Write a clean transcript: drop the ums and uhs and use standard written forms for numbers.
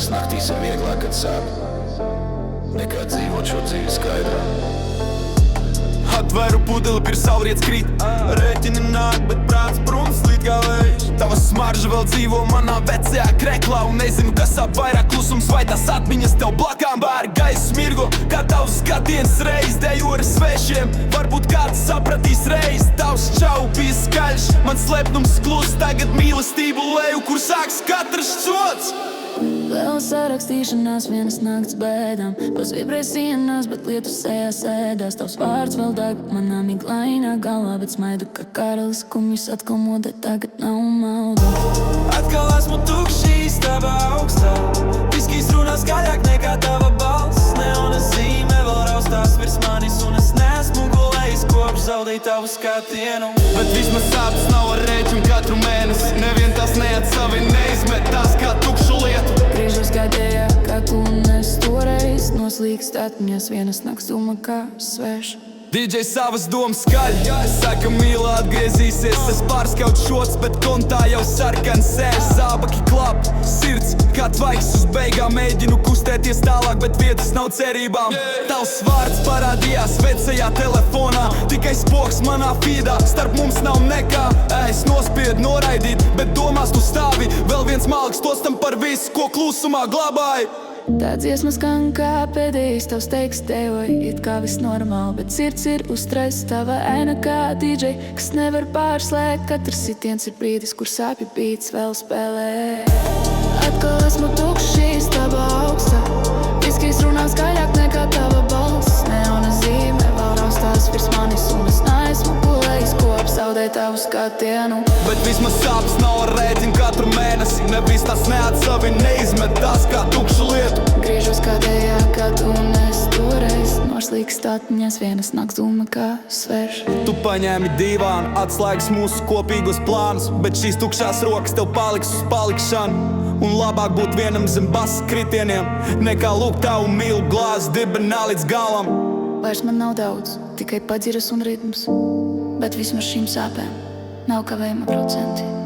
Dažās naktīs vieglāk, kad sāp, nekā dzīvot šo dzīvi skaidrā. Atvēru pudeli, pir saulriets krīt, rēķini nāk, bet prāts prums līd kā vējš. Tava smarža vēl dzīvo manā vecajā kreklā, un nezinu, kas ap vairāk klusums vai tās atmiņas tev blakām. Bāri gaisa smirgo, kā tavs skatiens reiz dejo ar svešiem. Varbūt kāds sapratīs reiz, tavs čau bija skaļš, man slepnums klus, tagad mīlestību leju, kur sāks katrs cots. Vēl sarakstīšanās, vienas nakts bēdām, pats vibrē sienās, bet lietu sejā sēdās. Tavs vārds vēl deg manā miglainā galvā, bet smaidu kā karalis, kumjus atkal modē, tagad nav malda. Atkal esmu tukšs, istaba augstā, viskijs runā skaļāk nekā tava balss. Neona zīme vēl raustās virs manis, un es neesmu gulējis kopš zaudēju tavu skatienu. Bet vismaz sāpes nav ar rēķinu katru mēnesi, nevien tas neatsavi neizmet tās kā tukšu lietu. Griežos gādējā, kā tu un es toreiz, noslīkst atmiņas, vienas nakts doma kā sveša. DJ savas domas skaļ, saka mīla atgriezīsies. Es pārskaut šots, bet kontā jau sarkan sēž. Zābaki klap, sirds kā tvaiks uz beigām. Mēģinu kustēties tālāk, bet vietas nav cerībām. Tavs vārds parādījās vecajā telefonā, tikai spoks manā feedā, starp mums nav nekā. Es nospiedu noraidīt, bet domās tu stāvi. Vēl viens malks tostam par visu, ko klusumā glabāji. Tā dziesma skan kā pēdējais tavs teiks tevoja, it kā viss normāli, bet sirds ir uz stresa. Tava aina kā DJ, kas nevar pārslēgt, katrs sitiens ir brīdis, kur sāpju beats vēl spēlē. Atkal esmu tukšs, istaba augstā, viskijs runā skaļāk nekā tava balss. Neona zīme vēl raustās virs manis, un es neesmu gulējis kopš zaudēju tavu skatienu. Bet vismaz sāpes nav ar rēķinu katru mēnesi, nevis tas neatsavi neizmet tās kā tukšu lietu. Griežos kādējā, kā tu un es toreiz, noslīkst atmiņas, vienas nakts doma kā sveša. Tu paņēmi divānu, atslēgas mūsu kopīgos plānus, bet šīs tukšās rokas tev paliks uz palikšanu. Un labāk būt vienam zem basa kritieniem, nekā lūgt tavu mīlu glāzi dibenā līdz galam. Vairs man nav daudz, tikai padziras un ritms, bet vismaz šīm sāpēm nav kavējuma procenti.